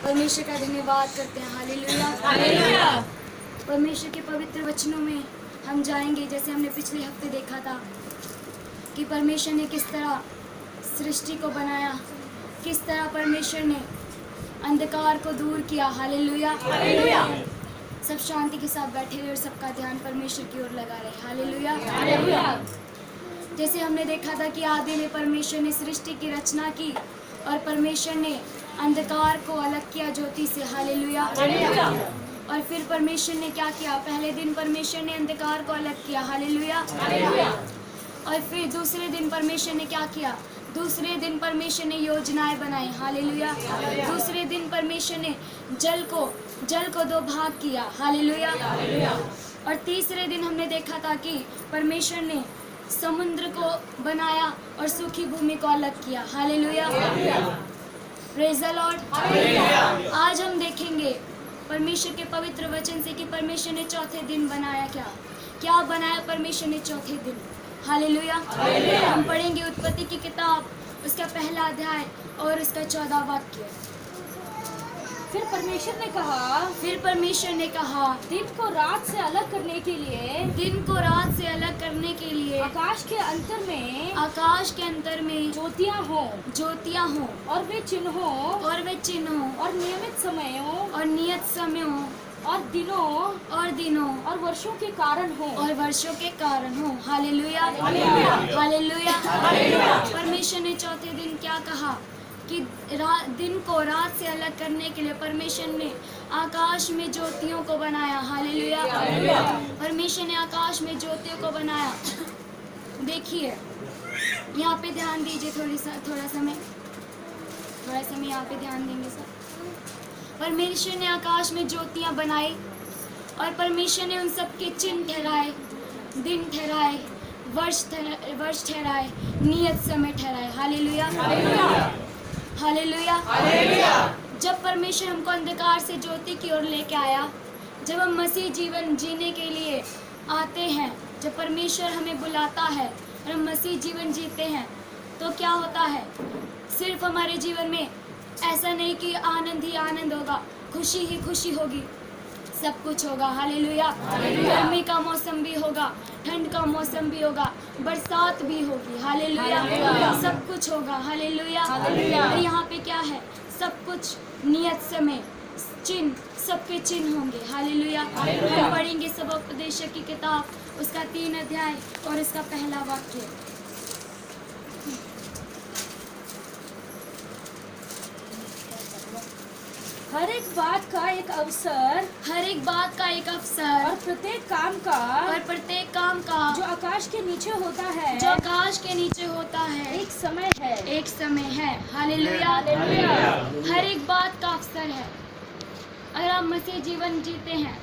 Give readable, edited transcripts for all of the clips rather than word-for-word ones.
परमेश्वर का धन्यवाद करते हैं। हालेलुया। हालेलुया। परमेश्वर के पवित्र वचनों में हम जाएंगे। जैसे हमने पिछले हफ्ते देखा था कि परमेश्वर ने किस तरह सृष्टि को बनाया, किस तरह परमेश्वर ने अंधकार को दूर किया। हालेलुया। हालेलुया। सब शांति के साथ बैठे हुए और सबका ध्यान परमेश्वर की ओर लगा रहे। हालेलुया। हालेलुया। जैसे हमने देखा था कि आदि में परमेश्वर ने सृष्टि की रचना की और परमेश्वर ने अंधकार को अलग किया ज्योति से। हालेलुया। हालेलुया। और फिर परमेश्वर ने क्या किया? पहले दिन परमेश्वर ने अंधकार को अलग किया। हालेलुया। हालेलुया। और फिर दूसरे दिन परमेश्वर ने क्या किया? दूसरे दिन परमेश्वर ने योजनाएं बनाई। हालेलुया। दूसरे दिन परमेश्वर ने जल को दो भाग किया। हालेलुया। और तीसरे दिन हमने देखा था कि परमेश्वर ने समुद्र को बनाया और सूखी भूमि को अलग किया। हालेलुया। Praise the Lord. आज हम देखेंगे परमेश्वर के पवित्र वचन से कि परमेश्वर ने चौथे दिन बनाया क्या बनाया परमेश्वर ने चौथे दिन। हालेलुया। हम पढ़ेंगे उत्पत्ति की किताब, उसका पहला अध्याय और उसका 14वां वाक्य। फिर परमेश्वर ने कहा दिन को रात से अलग करने के लिए आकाश के अंतर में ज्योतियां हों और वे चिन्हों और नियत समयों और दिनों और वर्षों के कारण हो। हालेलुया। हालेलुया। परमेश्वर ने चौथे दिन क्या कहा कि दिन को रात से अलग करने के लिए परमेश्वर ने आकाश में ज्योतियों को बनाया। हालेलुया। परमेश्वर ने आकाश में ज्योतियों को बनाया। देखिए यहाँ पे ध्यान दीजिए, थोड़ा समय यहाँ पे ध्यान देंगे सब। परमेश्वर ने आकाश में ज्योतियाँ बनाई और परमेश्वर ने उन सब के चिन्ह ठहराए, दिन ठहराए, वर्ष ठहराए, नियत समय ठहराए। हालेलुया। हालेलुया। जब परमेश्वर हमको अंधकार से ज्योति की ओर लेके आया, जब हम मसीह जीवन जीने के लिए आते हैं, जब परमेश्वर हमें बुलाता है और हम मसीह जीवन जीते हैं, तो क्या होता है? सिर्फ हमारे जीवन में ऐसा नहीं कि आनंद ही आनंद होगा, खुशी ही खुशी होगी, सब कुछ होगा। हालेलुया। गर्मी का मौसम भी होगा, ठंड का मौसम भी होगा, बरसात भी होगी। हालेलुया। सब कुछ होगा। हालेलुया। और यहाँ पे क्या है? सब कुछ नियत समय, चिन्ह, सबके चिन्ह होंगे। हालेलुया। हम पढ़ेंगे सब उपदेशक की किताब, उसका 3 अध्याय और उसका पहला वाक्य। हर एक बात का एक अवसर और प्रत्येक काम का जो आकाश के नीचे होता है एक समय है। हालेलुया। हर एक बात का अवसर है। अगर आप मसीह जीवन जीते हैं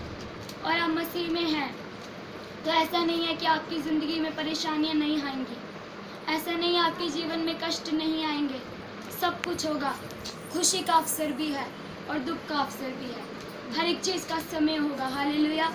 और आप मसीह में हैं, तो ऐसा नहीं है कि आपकी ज़िंदगी में परेशानियां नहीं आएंगी, ऐसा नहीं है आपके जीवन में कष्ट नहीं आएंगे, सब कुछ होगा। खुशी का अवसर भी है और दुख का अवसर भी है। हर एक चीज़ का समय होगा। हालेलुया।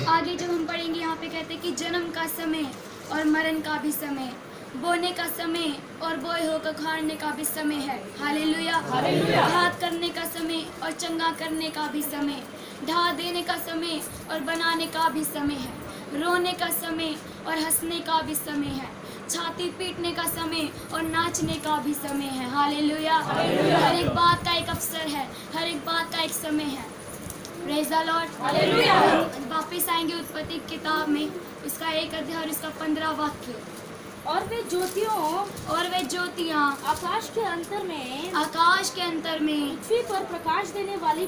आगे जब हम पढ़ेंगे, यहाँ पे कहते हैं कि जन्म का समय और मरण का भी समय, बोने का समय और बोए होकर खाने का भी समय है। हालेलुया। घात करने का समय और चंगा करने का भी समय, ढा देने का समय और बनाने का भी समय है, रोने का समय और हंसने का भी समय है, छाती पीटने का समय और नाचने का भी समय है। हालेलुया। हर एक बात का एक अवसर है, हर एक बात का एक समय है। Praise the Lord. हालेलुया। वापस आएंगे उत्पत्ति किताब में, उसका 1 अध्याय और उसका 15वां वाक्य। और वे ज्योतियाँ आकाश के अंतर में पृथ्वी पर प्रकाश देने वाली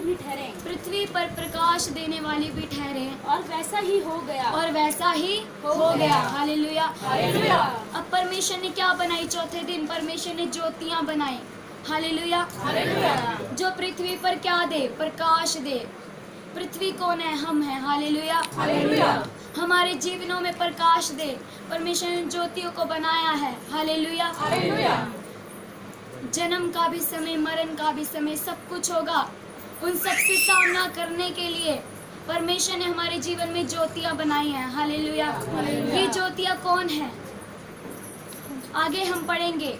भी ठहरे और वैसा ही हो गया। हालेलुया। अब परमेश्वर ने क्या बनाई? चौथे दिन परमेश्वर ने ज्योतियाँ बनाई। हालेलुया। जो पृथ्वी पर क्या दे? प्रकाश दे। पृथ्वी कौन है? हम हैं। हालेलुया। हमारे जीवनों में प्रकाश दे। परमेश्वर ने ज्योतियों को बनाया है। हालेलुया। जन्म का भी समय, मरण का भी समय, सब कुछ होगा। उन सब से सामना करने के लिए परमेश्वर ने हमारे जीवन में ज्योतियाँ बनाई हैं। हालेलुया। ये ज्योतियाँ कौन है? आगे हम पढ़ेंगे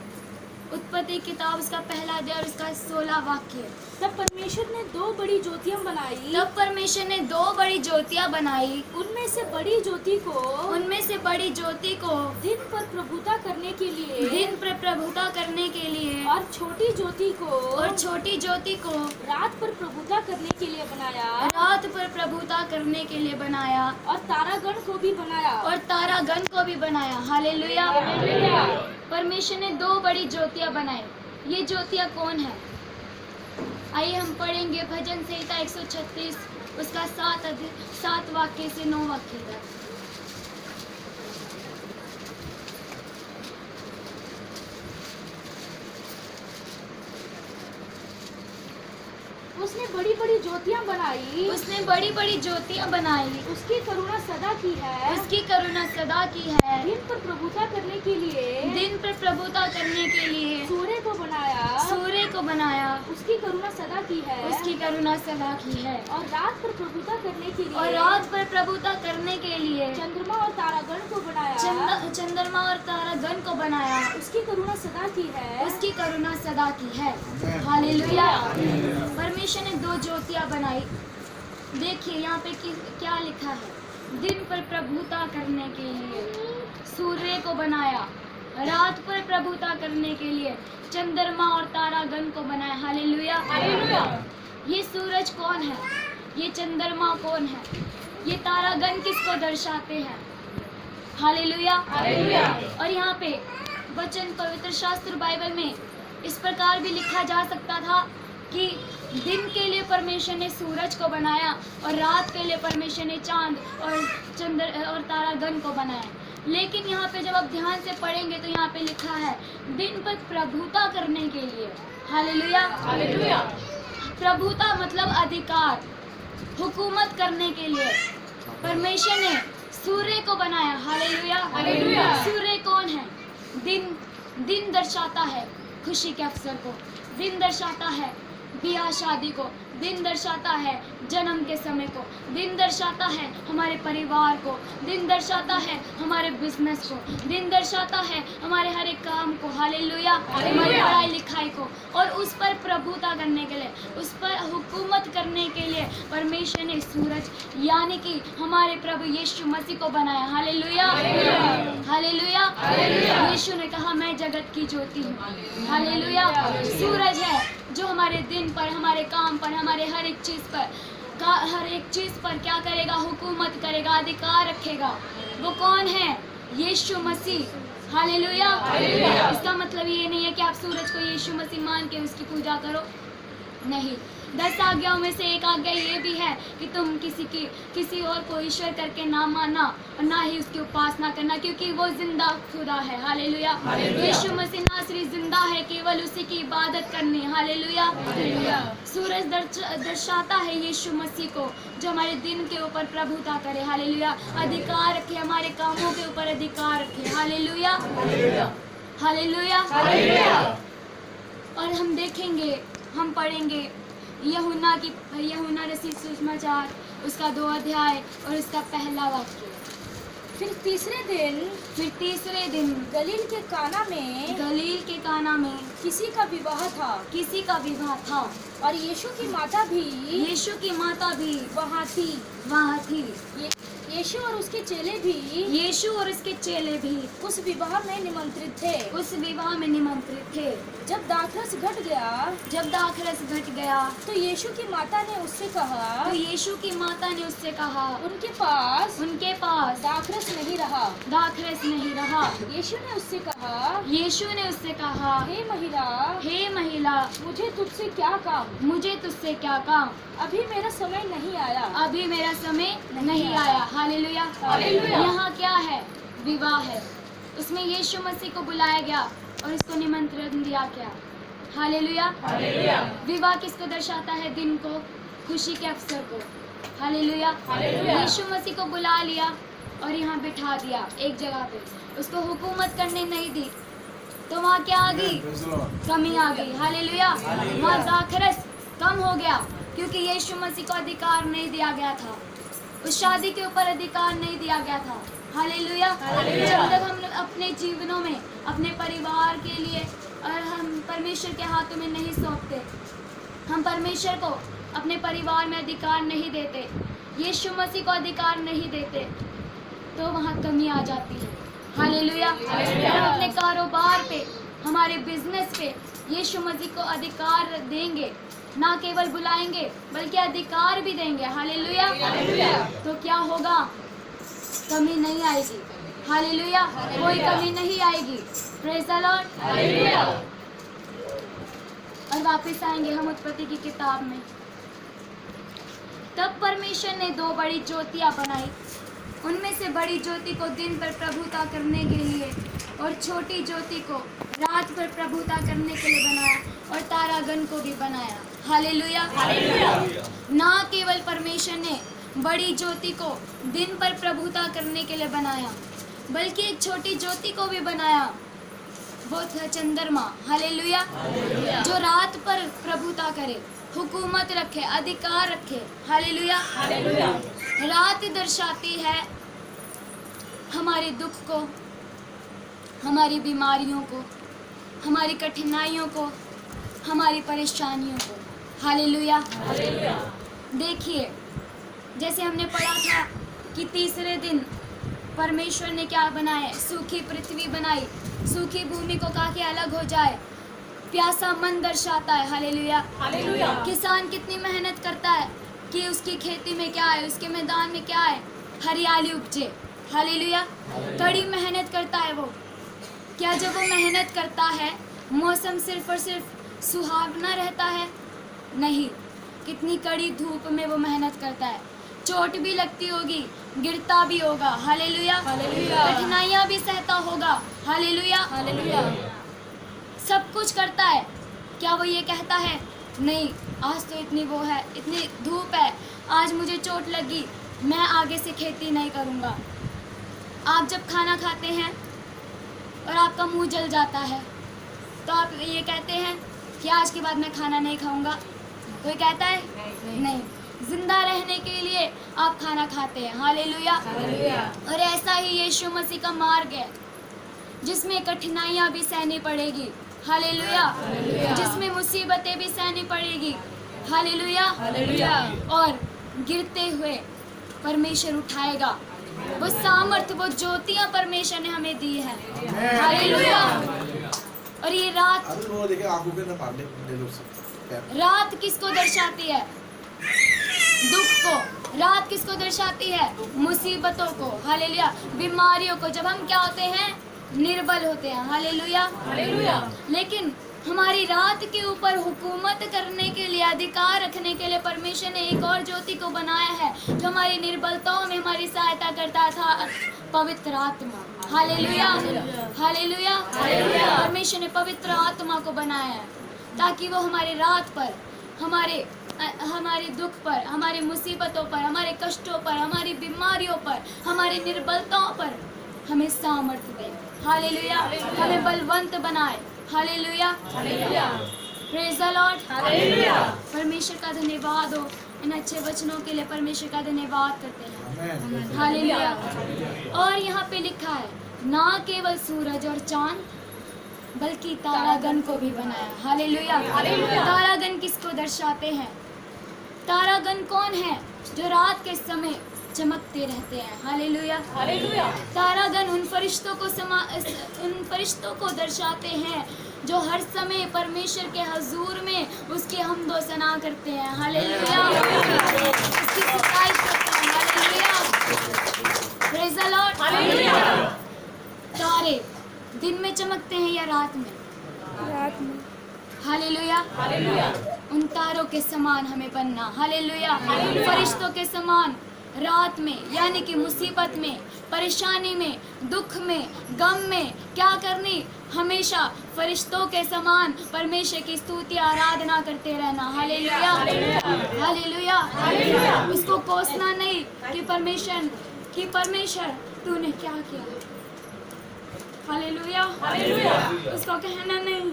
उत्पत्ति किताब उसका पहला अध्याय और उसका 16 वाक्य। तब परमेश्वर ने दो बड़ी ज्योतियां बनाई। तब परमेश्वर ने दो बड़ी ज्योतियां बनाई। उनमें से बड़ी ज्योति को दिन पर प्रभुता करने के लिए और छोटी ज्योति को रात पर प्रभुता करने के लिए बनाया और तारागण को भी बनाया। हालेलुया। परमेश्वर ने दो बड़ी ज्योतियां बनाई। ये ज्योतियां कौन है? आइए हम पढ़ेंगे भजन संहिता 136 उसका 7 वाक्य से 9 वाक्य तक। उसने बड़ी बड़ी ज्योतियां बनाई। उसकी करुणा सदा की है। दिन पर प्रभुता करने के लिए सूर्य को बनाया। उसकी करुणा सदा की है। और रात पर प्रभुता करने के लिए चंद्रमा और तारागण को बनाया। उसकी करुणा सदा की है। हालेलुया। परमेश्वर ने दो ज्योतियां बनाई। देखिए यहाँ पे क्या लिखा है? दिन पर प्रभुता करने के लिए सूर्य को बनाया, रात पर प्रभुता करने के लिए चंद्रमा और तारागण को बनाया। हालेलुया। ये सूरज कौन है? ये चंद्रमा कौन है? ये तारागण किसको दर्शाते हैं? हालेलुया। और यहाँ पे वचन पवित्र शास्त्र बाइबल में इस प्रकार भी लिखा जा सकता था कि दिन के लिए परमेश्वर ने सूरज को बनाया और रात के लिए परमेश्वर ने चांद और चंद्र और तारागण को बनाया। लेकिन यहाँ पे जब आप ध्यान से पढ़ेंगे तो यहाँ पे लिखा है दिन पर प्रभुता करने के लिए। हालेलुया। प्रभुता मतलब अधिकार, हुकूमत करने के लिए परमेश्वर ने सूर्य को बनाया। हालेलुया। सूर्य कौन है? दिन दर्शाता है खुशी के अवसर को, दिन दर्शाता है ब्याह शादी को, दिन दर्शाता है जन्म के समय को, दिन दर्शाता है हमारे परिवार को, दिन दर्शाता है हमारे बिजनेस को, दिन दर्शाता है हमारे हर एक काम को। हालेलुया। हमारी पढ़ाई लिखाई को, और उस पर प्रभुता करने के लिए, उस पर हुकूमत करने के लिए परमेश्वर ने सूरज यानी कि हमारे प्रभु यीशु मसीह को बनाया। हालेलुया। यीशु ने कहा मैं जगत की ज्योति हूँ। हालेलुया। सूरज है जो हमारे दिन पर, हमारे काम पर, हमारे हर एक चीज पर क्या करेगा? हुकूमत करेगा, अधिकार रखेगा। वो कौन है? यीशु मसीह। हालेलुया। इसका मतलब ये नहीं है कि आप सूरज को यीशु मसीह मान के उसकी पूजा करो, नहीं। 10 आज्ञाओं में से एक आज्ञा ये भी है कि तुम किसी और को ईश्वर करके ना मानना और ना ही उसकी उपासना करना, क्योंकि वो जिंदा खुदा है। हालेलुया। यीशु मसीह नासरी जिंदा है, केवल उसी की इबादत करनी। हालेलुया। सूरज दर्शाता है यीशु मसीह को जो हमारे दिन के ऊपर प्रभुता करे। हालेलुया। अधिकार रखे, हमारे कामों के ऊपर अधिकार रखे। हालेलुया। और हम देखेंगे, हम पढ़ेंगे यूहन्ना रचित सुसमाचार उसका 2 अध्याय और उसका पहला वाक्य। फिर तीसरे दिन गलील के काना में किसी का विवाह था और यीशु की माता भी वहाँ थी। यीशु और उसके चेले भी उस विवाह में निमंत्रित थे। जब दाखरस घट गया तो यीशु की माता ने उससे कहा उनके पास दाखरस नहीं रहा। यीशु ने उससे कहा हे महिला मुझे तुझसे क्या काम? अभी मेरा समय नहीं आया। हालेलुया। यहाँ क्या है? विवाह है। उसमें यीशु मसीह को बुलाया गया और इसको निमंत्रण दिया गया। हालेलुया। विवाह किसको दर्शाता है? दिन को, खुशी के अवसर को। हालेलुया। यीशु मसीह को बुला लिया और यहाँ बिठा दिया एक जगह पे, उसको हुकूमत करने नहीं दी, तो वहाँ क्या आ गई? कमी आ गई। हालेलुया। वहाँ दाखरस कम हो गया क्योंकि यीशु मसीह को अधिकार नहीं दिया गया था, उस शादी के ऊपर अधिकार नहीं दिया गया था। हालेलुया। जब तक हम अपने जीवनों में अपने परिवार के लिए, और हम परमेश्वर के हाथों में नहीं सौंपते, हम परमेश्वर को अपने परिवार में अधिकार नहीं देते, यीशु मसीह को अधिकार नहीं देते, तो वहाँ कमी आ जाती है। हालेलुया। हम अपने कारोबार पे, हमारे बिजनेस पे यीशु मसीह को अधिकार देंगे, ना केवल बुलाएंगे बल्कि अधिकार भी देंगे। हालेलुया। तो क्या होगा? कमी नहीं आएगी। हालेलुया। कोई कमी नहीं आएगी। Praise the Lord. हालेलुया। और वापस आएंगे हम उत्पत्ति की किताब में। तब परमेश्वर ने 2 बड़ी ज्योतियां बनाई, उनमें से बड़ी ज्योति को दिन पर प्रभुता करने के लिए और छोटी ज्योति को रात पर प्रभुता करने के लिए बनाया, और तारागण को भी बनाया। हालेलुया। ना केवल परमेश्वर ने बड़ी ज्योति को दिन पर प्रभुता करने के लिए बनाया, बल्कि एक छोटी ज्योति को भी बनाया, वो था चंद्रमा। हालेलुया। जो रात पर प्रभुता करे, हुकूमत रखे, अधिकार रखे। हालेलुया। रात दर्शाती है हमारे दुख को, हमारी बीमारियों को, हमारी कठिनाइयों को, हमारी परेशानियों को। हालेलुया। देखिए, जैसे हमने पढ़ा था कि तीसरे दिन परमेश्वर ने क्या बनाया? सूखी पृथ्वी बनाई, सूखी भूमि को कहा कि अलग हो जाए। प्यासा मन दर्शाता है। हालेलुया। किसान कितनी मेहनत करता है कि उसकी खेती में क्या है, उसके मैदान में क्या है, हरियाली उपजे। हालेलुया। कड़ी मेहनत करता है वो। क्या जब वो मेहनत करता है मौसम सिर्फ और सिर्फ सुहावना रहता है? नहीं, कितनी कड़ी धूप में वो मेहनत करता है, चोट भी लगती होगी, गिरता भी होगा। हालेलुया। कठिनाइयाँ भी सहता होगा। हालेलुया। सब कुछ करता है। क्या वो ये कहता है नहीं आज तो इतनी वो है, इतनी धूप है, आज मुझे चोट लगी, मैं आगे से खेती नहीं करूँगा? आप जब खाना खाते हैं और आपका मुंह जल जाता है तो आप ये कहते हैं कि आज के बाद मैं खाना नहीं खाऊंगा? कोई कहता है? नहीं। जिंदा रहने के लिए आप खाना खाते हैं। हालेलुया। और ऐसा ही यीशु मसीह का मार्ग है, जिसमें कठिनाइयाँ भी सहनी पड़ेगी। हालेलुया। जिसमें मुसीबतें भी सहनी पड़ेगी। हालेलुया। और गिरते हुए परमेश्वर उठाएगा। वो सामर्थ, वो ज्योतियाँ परमेश्वर ने हमें दी है। हालेलुया। और ये रात किसको दर्शाती है? दुख को। रात किसको दर्शाती है? मुसीबतों को। हालेलुया। बीमारियों को। जब हम क्या होते हैं? निर्बल होते हैं। हालेलुया। लेकिन हमारी रात के ऊपर हुकूमत करने के लिए, अधिकार रखने के लिए परमेश्वर ने एक और ज्योति को बनाया है, जो हमारी निर्बलताओं में हमारी सहायता करता था, पवित्र आत्मा। हालेलुया। परमेश्वर ने पवित्र आत्मा को बनाया है ताकि वो हमारे रात पर, हमारे दुख पर, हमारी मुसीबतों पर, हमारे कष्टों पर, हमारी बीमारियों पर, हमारी निर्बलताओं पर हमें सामर्थ्य दे। हालेलुया। हमें बलवंत बनाए। हालेलुया। Praise the Lord. परमेश्वर का धन्यवाद हो। इन अच्छे वचनों के लिए परमेश्वर का धन्यवाद करते हैं। हालेलुया। और यहाँ पे लिखा है, ना केवल सूरज और चांद बल्कि तारागण को भी बनाया। हालेलुया। तारागण किसको दर्शाते हैं? तारागण कौन है? जो रात के समय चमकते रहते हैं। हालेलुया। तारागण उन फरिश्तों को दर्शाते हैं जो हर समय परमेश्वर के हजूर में उसकी हमदो सना करते हैं। हालेलुया। उसकी सिताइश करते हैं। हालेलुया। Praise the Lord. तारे दिन में चमकते हैं या रात में? रात में। हालेलुया। उन तारों के समान हमें बनना। हालेलुया। फरिश्तों के समान रात में, यानी कि मुसीबत में, परेशानी में, दुख में, गम में क्या करनी? हमेशा फरिश्तों के समान परमेश्वर की स्तुति आराधना करते रहना। हालेलुया। उसको कोसना नहीं कि परमेश्वर तूने क्या किया। हालेलुया। उसको कहना नहीं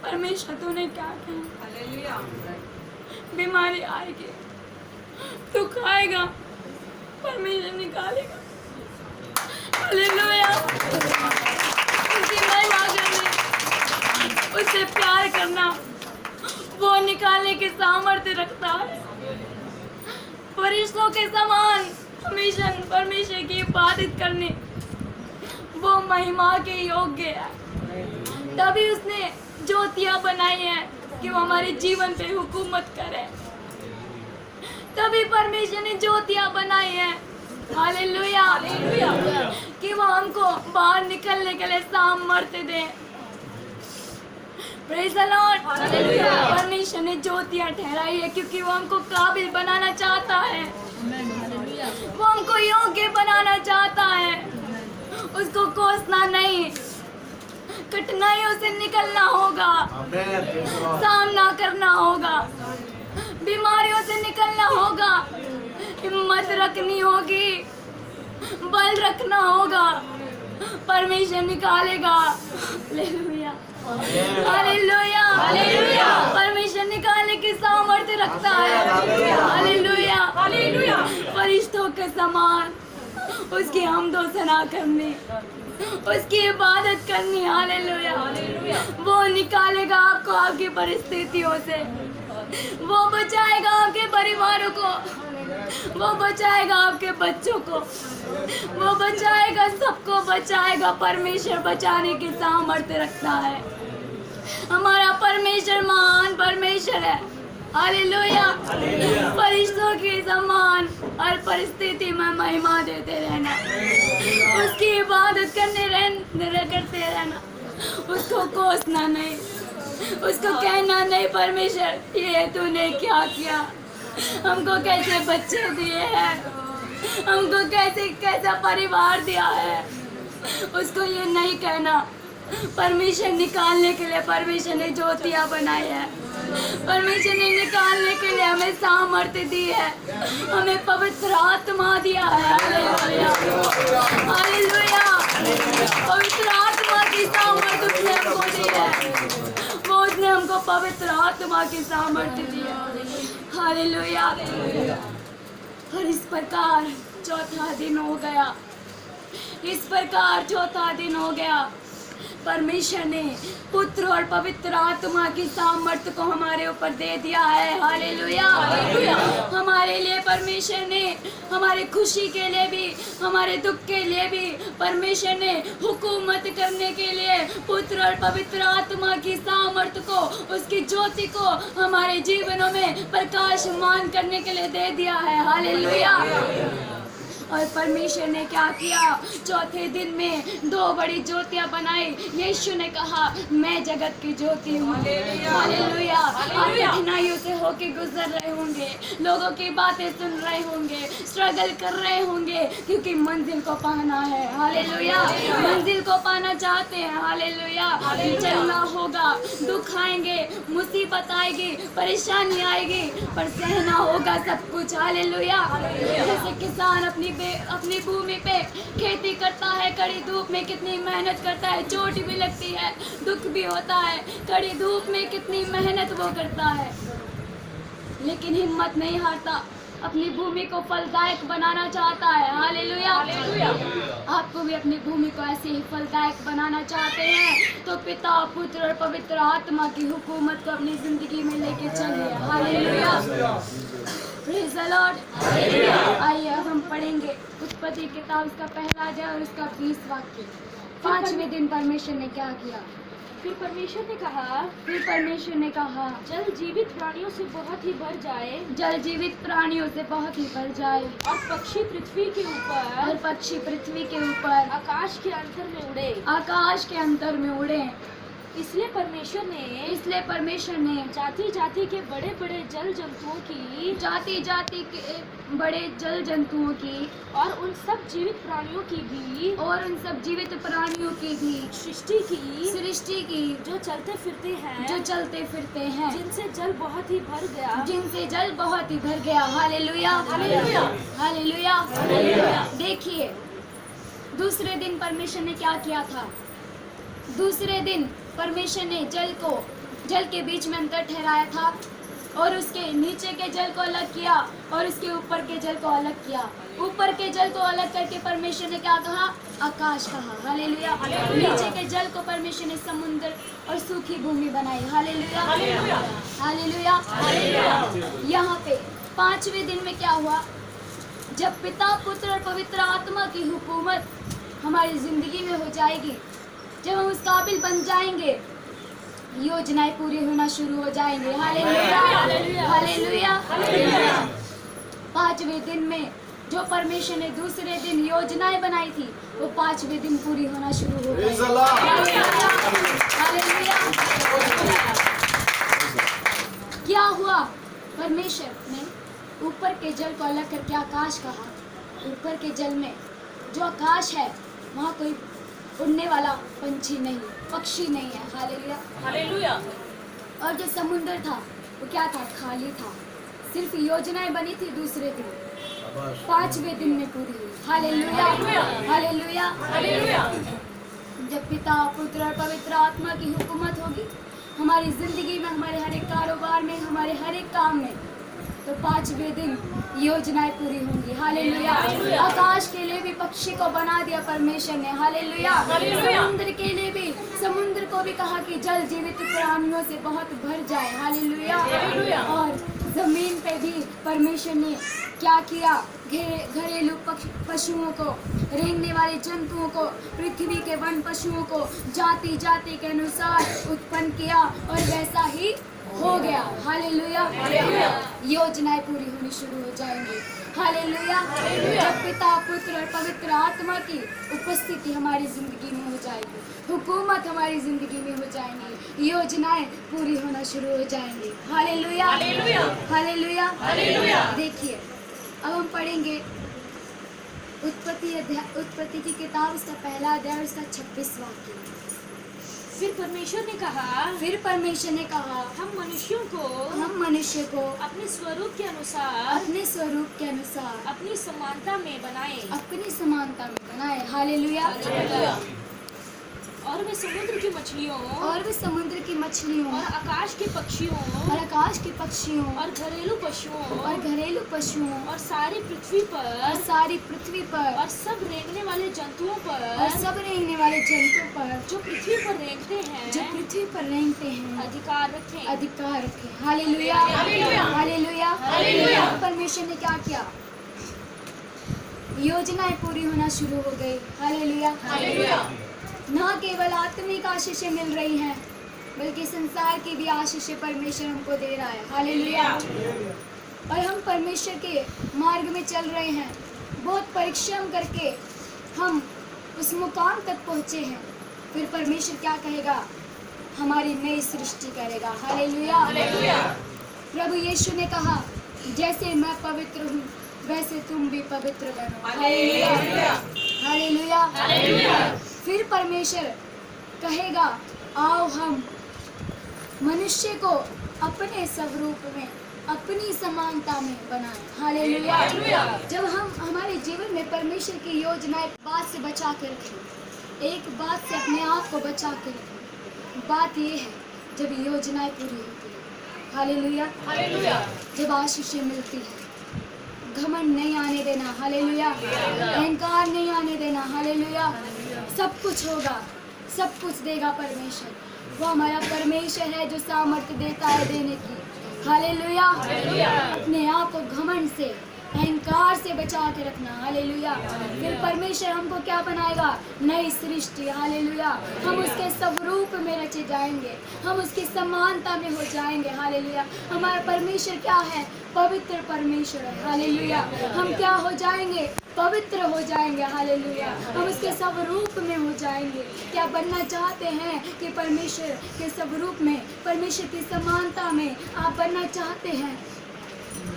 परमेश्वर तूने क्या किया। बीमारी आएगी, दुख आएगा, परमेश्वर निकालेगा। हालेलुया। उसकी महिमा करनी। उससे प्यार करना वो निकालने के सामर्थ्य रखता है। फरिश्तों के समान हमेशा परमेश्वर की इबादत करने वो महिमा के योग्य है। तभी उसने ज्योतियां बनाई हैं कि वो हमारे जीवन पे हुकूमत करे। तभी परमेश्वर ने ज्योतियां बनाई हैं, हालेलुया, कि वो हमको बाहर निकलने के लिए सामर्थ्य दे। Praise the Lord. परमेश्वर ने ज्योतियां ठहराई है क्योंकि वो हमको काबिल बनाना चाहता है, वो हमको योग्य बनाना चाहता है। उसको कोसना नहीं, कठिनाइयों से निकलना होगा, सामना करना होगा, बीमारियों से निकलना होगा, हिम्मत रखनी होगी, बल रखना होगा। परमेश्वर निकालेगा। Hallelujah, hallelujah, hallelujah. परमेश्वर निकालने की सामर्थ्य रखता है। Hallelujah, hallelujah. फरिश्तों के समान उसकी हमदो सना करनी, उसकी इबादत करनी। हालेलुया, वो निकालेगा आपको आपकी परिस्थितियों से, वो बचाएगा आपके परिवारों को, वो बचाएगा आपके बच्चों को, वो बचाएगा, सबको बचाएगा। परमेश्वर बचाने की सामर्थ्य रखता है। हमारा परमेश्वर महान परमेश्वर है। हालेलुया। फरिश्तों के समान हर परिस्थिति में महिमा देते रहना, उसकी इबादत करते रहना, उसको कोसना नहीं, उसको कहना नहीं परमेश्वर ये तूने क्या किया, हमको कैसे बच्चे दिए हैं, हमको कैसा परिवार दिया है। उसको ये नहीं कहना। परमेश्वर निकालने के लिए परमेश्वर ने ज्योतियां बनाई है, परमेश्वर ने निकालने के लिए हमें सामर्थ्य दी है, हमें पवित्र आत्मा दिया है। Hallelujah, hallelujah. पवित्र आत्मा की सामर्थ्य उसने हमको दी है, वो उसने हमको पवित्र आत्मा की सामर्थ्य दी है। हालेलुया। और इस प्रकार चौथा दिन हो गया, इस प्रकार चौथा दिन हो गया। परमेश्वर ने पुत्र और पवित्र आत्मा की सामर्थ्य को हमारे ऊपर दे दिया है। Hallelujah, hallelujah. हमारे लिए परमेश्वर ने, हमारे खुशी के लिए भी, हमारे दुख के लिए भी परमेश्वर ने हुकूमत करने के लिए पुत्र और पवित्र आत्मा की सामर्थ्य को, उसकी ज्योति को हमारे जीवनों में प्रकाशमान करने के लिए दे दिया है। हालेलुया। और परमेश्वर ने क्या किया, चौथे दिन में 2 बड़ी ज्योतियां बनाई। यीशु ने कहा मैं जगत की ज्योति हूँ। हालेलुया। आप कठिनाइयों से होके गुजर रहे होंगे, लोगों की बातें सुन रहे होंगे, स्ट्रगल कर रहे होंगे, क्योंकि मंजिल को पाना है। हालेलुया। मंजिल को पाना चाहते हैं। हालेलुया। चलना होगा, दुख आएंगे, मुसीबत आएगी, परेशानी आएगी, पर सहना होगा सब कुछ। हालेलुया। जैसे किसान अपनी भूमि पे खेती करता है, कड़ी धूप में कितनी मेहनत करता है, चोट भी लगती है, दुख भी होता है, कड़ी धूप में कितनी मेहनत वो करता है, लेकिन हिम्मत नहीं हारता, अपनी भूमि को फलदायक बनाना चाहता है। हालेलुया। आपको भी अपनी भूमि को ऐसे ही फलदायक बनाना चाहते हैं तो पिता, पुत्र और पवित्र आत्मा की हुकूमत को अपनी जिंदगी में लेके चलिए। हालेलुया। Praise the Lord. आइए अब हम पढ़ेंगे उत्पत्ति किताब उसका पहला अध्याय और उसका 20 वाक्य। 5वें दिन परमेश्वर ने क्या किया? फिर परमेश्वर ने कहा जल जीवित प्राणियों से बहुत ही भर जाए, जल जीवित प्राणियों से बहुत ही भर जाए, और पक्षी पृथ्वी के ऊपर आकाश के अंतर में उड़े। इसलिए परमेश्वर ने जाति जाति के बड़े बड़े जल जंतुओं की और उन सब जीवित प्राणियों की भी सृष्टि की जो चलते फिरते हैं, जिनसे जल बहुत ही भर गया। Hallelujah, hallelujah, hallelujah. देखिए दूसरे दिन परमेश्वर ने क्या किया था। दूसरे दिन परमेश्वर ने जल के बीच में अंतर ठहराया था। और उसके नीचे के जल को अलग किया और उसके ऊपर के जल को अलग किया। ऊपर के जल को अलग करके परमेश्वर ने क्या कहा? आकाश कहा। हालेलुया। नीचे के जल को परमेश्वर ने समुद्र और सूखी भूमि बनाई। Hallelujah, hallelujah. यहाँ पे 5वें दिन में क्या हुआ? जब पिता, पुत्र और पवित्र आत्मा की हुकूमत हमारी जिंदगी में हो जाएगी, जब हम उस काबिल बन जाएंगे, योजनाएं पूरी होना शुरू हो जाएंगे। Hallelujah, hallelujah. 5वें दिन में जो परमेश्वर ने दूसरे दिन योजनाएं बनाई थी, वो 5वें दिन पूरी होना शुरू हो गई। हालेलुया। क्या हुआ? परमेश्वर ने ऊपर के जल को अलग करके आकाश कहा। ऊपर के जल में जो आकाश है, वहाँ कोई उड़ने वाला पंछी नहीं, पक्षी नहीं है। Hallelujah, hallelujah. और जो समुद्र था वो क्या था? खाली था। सिर्फ योजनाएं बनी थी दूसरे दिन, 5वें दिन में पूरी हुई। Hallelujah, hallelujah, hallelujah. जब पिता, पुत्र और पवित्र आत्मा की हुकूमत होगी हमारी जिंदगी में, हमारे हर एक कारोबार में, हमारे हर एक काम में, तो 5वें दिन योजनाएं पूरी होंगी। हालेलुया। आकाश के लिए भी पक्षी को बना दिया परमेश्वर ने। हालेलुया। समुद्र के लिए भी, समुद्र को भी कहा कि जल जीवित प्राणियों से बहुत भर जाए। हालेलुया। और जमीन पे भी परमेश्वर ने क्या किया? घरेलू पशुओं को, रेंगने वाले जंतुओं को, पृथ्वी के वन पशुओं को जाति जाति के अनुसार उत्पन्न किया और वैसा ही हो गया। हालेलुया। योजनाएं पूरी होनी शुरू हो जाएंगी। हालेलुया। जब पिता, पुत्र और पवित्र आत्मा की उपस्थिति हमारी जिंदगी में हो जाएगी, हुकूमत हमारी जिंदगी में हो जाएंगी, योजनाएं पूरी होना शुरू हो जाएंगी। Hallelujah, hallelujah, hallelujah. देखिए, अब हम पढ़ेंगे उत्पत्ति की किताब, उसका पहला अध्याय और उसका 26वां वाक्य। फिर परमेश्वर ने कहा, हम मनुष्य को अपने स्वरूप के अनुसार अपनी समानता में बनाए। हालेलुया। और वे समुद्र की मछलियों और आकाश के पक्षियों और घरेलू पशुओं और सारी पृथ्वी पर और सब रेंगने वाले जंतुओं पर जो पृथ्वी पर रेंगते हैं अधिकार रखें। Hallelujah, hallelujah, hallelujah. परमेश्वर ने क्या किया? योजनाएं पूरी होना शुरू हो गई। Hallelujah, hallelujah. न केवल आत्मिक आशीषें मिल रही हैं, बल्कि संसार की भी आशीषें परमेश्वर हमको दे रहा है। हालेलुया। और हम परमेश्वर के मार्ग में चल रहे हैं, बहुत परिश्रम करके हम उस मुकाम तक पहुँचे हैं। फिर परमेश्वर क्या कहेगा? हमारी नई सृष्टि करेगा। Hallelujah, hallelujah. प्रभु यीशु ने कहा, जैसे मैं पवित्र हूँ वैसे तुम भी पवित्र बनो। Hallelujah, hallelujah, hallelujah. फिर परमेश्वर कहेगा, आओ हम मनुष्य को अपने स्वरूप में, अपनी समानता में बनाएं। हालेलुया। जब हम हमारे जीवन में परमेश्वर की योजनाएं, बात से बचा के रखें, एक बात से अपने आप को बचा के रखें। बात ये है, जब योजनाएं पूरी होती है, हालेलुया, हालेलुया, जब आशीषें मिलती है, घमंड नहीं आने देना। हालेलुया। अहंकार नहीं आने देना। हालेलुया। सब कुछ होगा, सब कुछ देगा परमेश्वर। वो हमारा परमेश्वर है जो सामर्थ्य देता है देने की। हालेलुया। अपने आप को घमंड से, अहंकार से बचा के रखना। हालेलुया। फिर परमेश्वर हमको क्या बनाएगा? नई सृष्टि। हालेलुया। हम उसके स्वरूप में रचे जाएंगे, हम उसकी समानता में हो जाएंगे। हालेलुया। हमारा परमेश्वर क्या है? पवित्र परमेश्वर है। हालेलुया। हम क्या हो जाएंगे? पवित्र हो जाएंगे। हालेलुया। हम उसके स्वरूप में हो जाएंगे। क्या बनना चाहते हैं कि परमेश्वर के स्वरूप में, परमेश्वर की समानता में आप बनना चाहते हैं?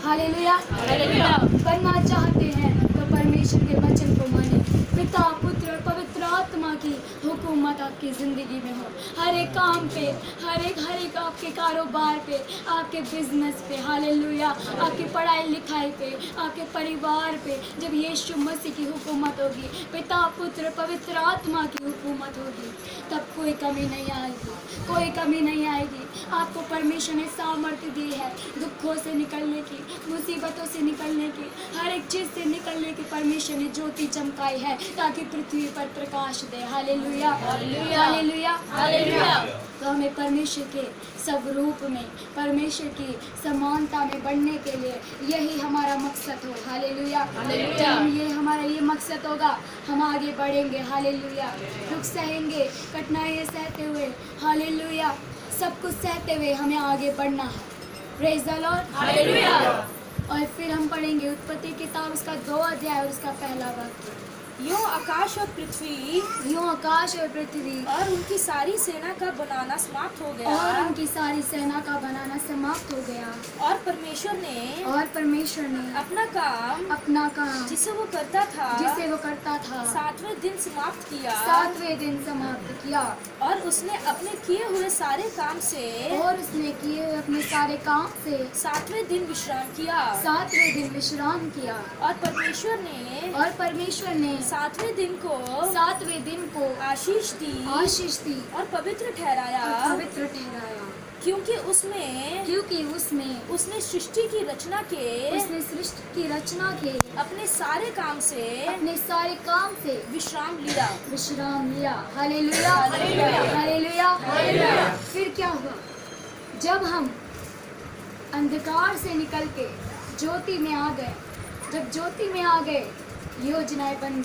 Hallelujah, hallelujah. बनना चाहते हैं तो परमेश्वर के वचन को माने, पिता, पुत्र और पवित्र आत्मा आत्मा की हुकूमत आपकी ज़िंदगी में हो, हर एक काम पे, हर एक आपके कारोबार पे, आपके बिजनेस पे, हालेलुया, आपकी पढ़ाई लिखाई पे, आपके परिवार पे। जब यीशु मसीह की हुकूमत होगी, पिता पुत्र पवित्र आत्मा की हुकूमत होगी, तब कोई कमी नहीं आएगी, कोई कमी नहीं आएगी। आपको परमेश्वर ने सामर्थ्य दी है दुखों से निकलने की, मुसीबतों से निकलने की, हर एक चीज़ से निकलने की। परमेश्वर ने ज्योति चमकाई है ताकि पृथ्वी पर प्रकाश दे। Hallelujah, hallelujah, hallelujah. तो हमें परमेश्वर के स्वरूप में, परमेश्वर की समानता में बढ़ने के लिए यही हमारा मकसद हो। हालेलुया, जब ये हमारा ये मकसद होगा, हम आगे बढ़ेंगे। हालेलुया, दुख सहेंगे, कठिनाइयाँ सहते हुए, हालेलुया, सब कुछ सहते हुए हमें आगे बढ़ना है। Praise the Lord, hallelujah. और फिर हम पढ़ेंगे उत्पत्ति किताब उसका 2 अध्याय और उसका पहला वाक्य। यूं आकाश और पृथ्वी यूं आकाश और पृथ्वी और उनकी सारी सेना का बनाना समाप्त हो गया, और उनकी सारी सेना का बनाना समाप्त हो गया। और परमेश्वर ने अपना काम जिसे वो करता था 7वें दिन समाप्त किया, 7वें दिन समाप्त किया। और उसने अपने किए हुए सारे काम से और उसने किए हुए अपने सारे काम से 7वें दिन विश्राम किया। 7वें दिन विश्राम किया। और परमेश्वर ने 7वें दिन को आशीष दी और पवित्र ठहराया, क्योंकि उसमें उसने सृष्टि की रचना के अपने सारे काम से विश्राम लिया। Hallelujah, hallelujah, hallelujah. फिर क्या हुआ? जब हम अंधकार से निकल के ज्योति में आ गए, जब ज्योति में आ गए, योजनाएं बन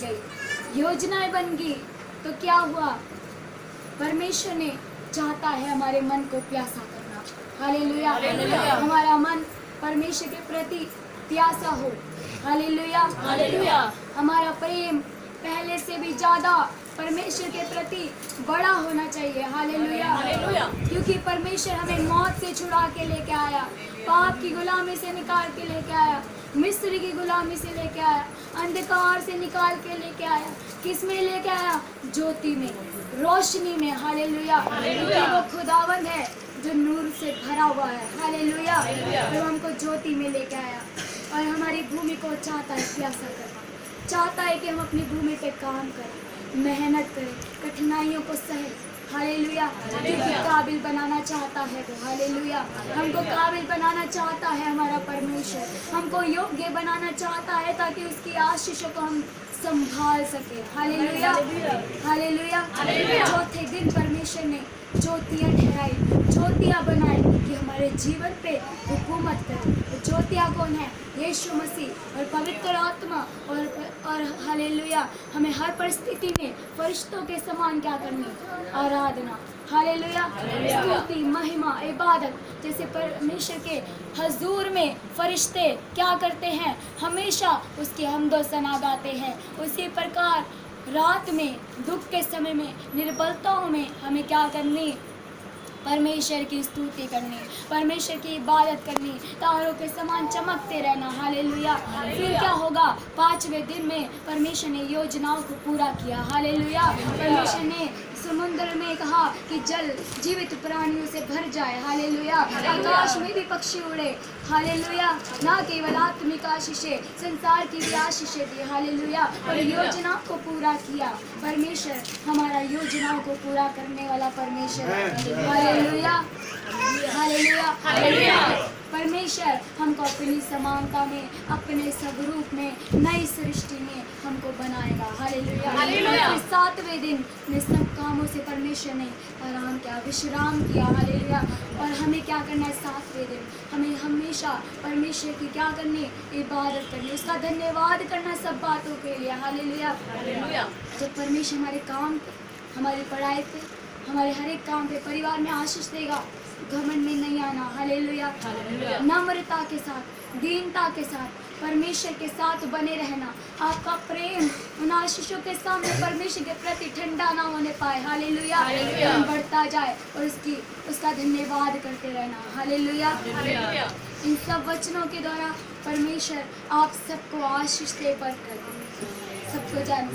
गई, तो क्या हुआ? परमेश्वर ने चाहता है हमारे मन को प्यासा करना। हालेलुया, हमारा मन परमेश्वर के प्रति प्यासा हो। Hallelujah, hallelujah. हमारा प्रेम पहले से भी ज़्यादा परमेश्वर के प्रति बड़ा होना चाहिए। हालेलुया, क्योंकि परमेश्वर हमें मौत से छुड़ा के लेके आया, पाप की गुलामी से निकाल के लेके आया, मिस्र की गुलामी से लेके आया, अंधकार से निकाल के लेके आया। किस में लेके आया? ज्योति में, रोशनी में। हालेलुया, क्योंकि वो खुदावंद है जो नूर से भरा हुआ है। हालेलुया, तो हमको ज्योति में लेके आया और हमारी भूमि को चाहता है प्यासा करना, चाहता है कि हम अपनी भूमि पे काम करें, मेहनत करें, कठिनाइयों को सहे। हालेलुया, क्योंकि काबिल बनाना चाहता है वो। हालेलुया, हमको काबिल बनाना चाहता है हमारा परमेश्वर, हमको योग्य बनाना चाहता है ताकि उसकी आशीषों को हम संभाल सके। Hallelujah, hallelujah. चौथे दिन परमेश्वर ने ज्योतियाँ ठहराई, ज्योतियाँ बनाई कि हमारे जीवन पे हुकूमत करे। ज्योतियाँ कौन है? यीशु मसीह और पवित्र आत्मा। और हालेलुया, हमें हर परिस्थिति में फरिश्तों के समान क्या करनी? आराधना। हालेलुया, स्तुति, महिमा, इबादत। जैसे परमेश्वर के हजूर में फरिश्ते क्या करते हैं? हमेशा उसकी हम्दो सना गाते हैं। उसी प्रकार रात में, दुख के समय में, निर्बलताओं में हमें क्या करनी? परमेश्वर की स्तुति करनी, परमेश्वर की इबादत करनी, तारों के समान चमकते रहना। हालेलुया। फिर क्या होगा? 5वें दिन में परमेश्वर ने योजनाओं को पूरा किया। हालेलुया, परमेश्वर ने समुद्र में कहा कि जल जीवित प्राणियों से भर जाए। हालेलुया, आकाश में भी पक्षी उड़े। हालेलुया, ना केवल आत्मिक आशीषें, संसार की भी आशीषें दी। हालेलुया, और योजना को पूरा किया। परमेश्वर हमारा योजनाओं को पूरा करने वाला परमेश्वर है। Hallelujah, hallelujah, hallelujah. परमेश्वर हमको अपनी समानता में, अपने स्वरूप में, नई सृष्टि में हमको बनाएगा। Hallelujah, hallelujah. 7वें दिन में सब कामों से परमेश्वर ने आराम किया, विश्राम किया। हालेलुया, और हमें क्या करना है? 7वें दिन हमें हमेशा परमेश्वर की क्या करनी? इबादत करनी, उसका धन्यवाद करना सब बातों के लिए। Hallelujah, hallelujah. जब परमेश्वर हमारे काम पे, हमारी पढ़ाई पे, हमारे हर एक काम पे, परिवार में आशीष देगा, घमंड में नहीं आना। हालेलुया, नम्रता के साथ, दीनता के साथ परमेश्वर के साथ बने रहना। आपका प्रेम उन आशीषों के सामने परमेश्वर के प्रति ठंडा ना होने पाए। हालेलुया, बढ़ता जाए और उसका धन्यवाद करते रहना। हालेलुया, इन सब वचनों के द्वारा परमेश्वर आप सबको आशीष दे, पर सबको जान